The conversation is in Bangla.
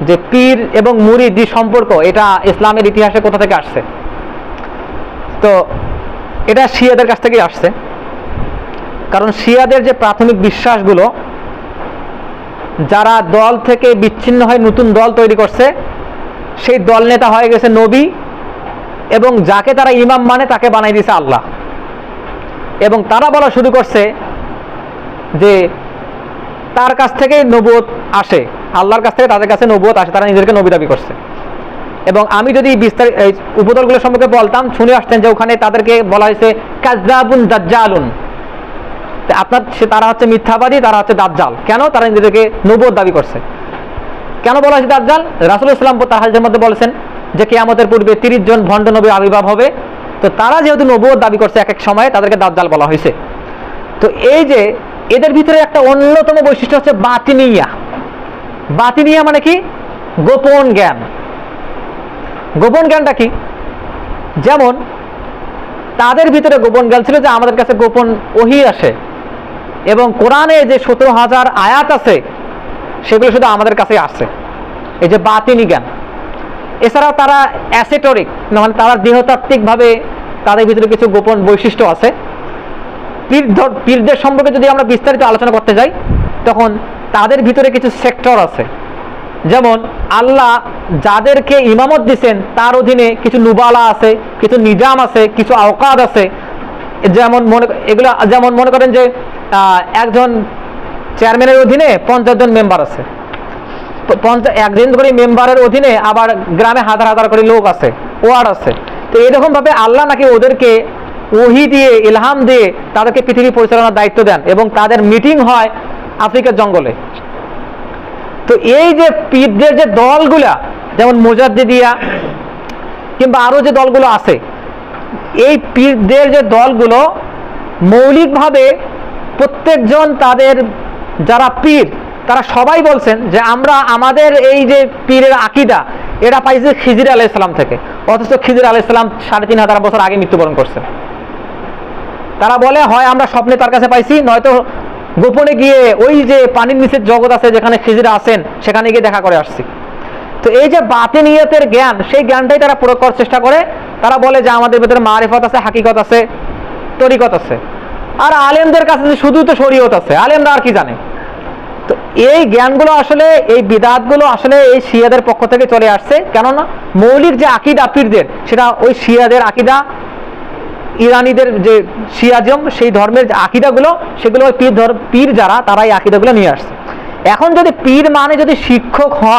যে পীর এবং মুরিদ যে সম্পর্ক, এটা ইসলামের ইতিহাসে কোথা থেকে আসছে? তো এটা শিয়াদের কাছ থেকেই আসছে। কারণ শিয়াদের যে প্রাথমিক বিশ্বাসগুলো, যারা দল থেকে বিচ্ছিন্ন হয়ে নতুন দল তৈরি করছে, সেই দল নেতা হয়ে গেছে নবী, এবং যাকে তারা ইমাম মানে তাকে বানাই দিয়েছে আল্লাহ। এবং তারা বলা শুরু করছে যে তার কাছ থেকে নবুয়ত আসে, আল্লাহর কাছ থেকে তাদের কাছে নবুয়ত আসে, তারা নিজেদেরকে নবী দাবি করছে। এবং আমি যদি বিস্তারিত উপদলগুলো সম্পর্কে বলতাম, শুনে আসতেন যে ওখানে তাদেরকে বলা হয়েছে কাযযাবুন দাজ্জালুন। আপনার তারা হচ্ছে মিথ্যাবাদী, তারা হচ্ছে দাজ্জাল। কেন? তারা নিজেদেরকে নবুয়ত দাবি করছে। কেন বলা হয়েছে দাজ্জাল? রাসূলুল্লাহ সাল্লাল্লাহু আলাইহি ওয়াসাল্লাম তার হাদিসের মধ্যে বলেছেন যে কিয়ামতের পূর্বে 30 জন ভণ্ড নবীর আবির্ভাব হবে। তো তারা যেহেতু নবুয়ত দাবি করছে, এক এক সময়ে তাদেরকে দাজ্জাল বলা হয়েছে। তো এই যে এদের ভিতরে একটা অন্যতম বৈশিষ্ট্য হচ্ছে বাতিনিয়া। বাতিনিয়া মানে কি? গোপন জ্ঞান। গোপন জ্ঞানটা কি? যেমন তাদের ভিতরে গোপন জ্ঞান ছিল যে আমাদের কাছে গোপন ওহী আসে, এবং কোরআনে যে 17,000 আয়াত আছে সেগুলো শুধু আমাদের কাছে আসছে। এই যে বাতিনি জ্ঞান। এছাড়াও তারা অ্যাসেটরিক, মানে তারা দেহতাত্ত্বিকভাবে তাদের ভিতরে কিছু গোপন বৈশিষ্ট্য আছে। পীরদের সম্পর্কে যদি আমরা বিস্তারিত আলোচনা করতে যাই, তখন তাদের ভিতরে কিছু সেক্টর আছে। যেমন আল্লাহ যাদেরকে ইমামত দিচ্ছেন তার অধীনে কিছু নুবালা আছে, কিছু নিজাম আছে, কিছু আওকাদ আছে। যেমন মনে করেন যে একজন চেয়ারম্যানের অধীনে 50 জন মেম্বার আছে, একজন করে মেম্বারের অধীনে আবার গ্রামে হাজার হাজার করে লোক আছে, ওয়ার্ড আছে। তো এরকম ভাবে আল্লাহ নাকি ওদেরকে ওহী দিয়ে, ইলহাম দিয়ে তাদেরকে পৃথিবী পরিচালনার দায়িত্ব দেন, এবং তাদের মিটিং হয় আফ্রিকার জঙ্গলে। তো এই যে পীরদের যে দলগুলা, যেমন মুজাদ্দিদিয়া কিংবা আরো যে দলগুলো আছে, এই পীরদের যে দলগুলো মৌলিকভাবে প্রত্যেকজন তাদের যারা পীর তারা সবাই বলছেন যে আমরা আমাদের এই যে পীরের আকীদা এটা পাইছি খিজির আলাইহিস সালাম থেকে। অথচ খিজির আলাইহিস সালাম 3500 বছর আগে মৃত্যুবরণ করছেন। তারা বলে হয় আমরা স্বপ্নে তার কাছে পাইছি, নয়তো গোপনে গিয়ে ওই যে পানির নিচের জগৎ আছে যেখানে খিজির আছেন সেখানে গিয়ে দেখা করে আসছি। তো এই যে বাতিনিয়তের জ্ঞান, সেই জ্ঞানটাই তারা প্রয়োগ করার চেষ্টা করে। তারা বলে যে আমাদের ভেতরে মারিফত আছে, হাকিকত আছে, তরিকত আছে, আর আলেমদের কাছে শুধু তো শরীয়ত আছে, আলেমরা আর কি জানে। তো এই জ্ঞানগুলো আসলে, এই বিদআতগুলো আসলে এই শিয়াদের পক্ষ থেকে চলে আসছে। কেননা মৌলিক যে আকীদা পীরদের, সেটা ওই শিয়াদের আকীদা, ইরানিদের যে শিয়াজম, সেই ধর্মের যে আকীদাগুলো, সেগুলো পীর যারা, তারা এই আকীদাগুলো নিয়ে আসছে। এখন যদি পীর মানে যদি শিক্ষক হয়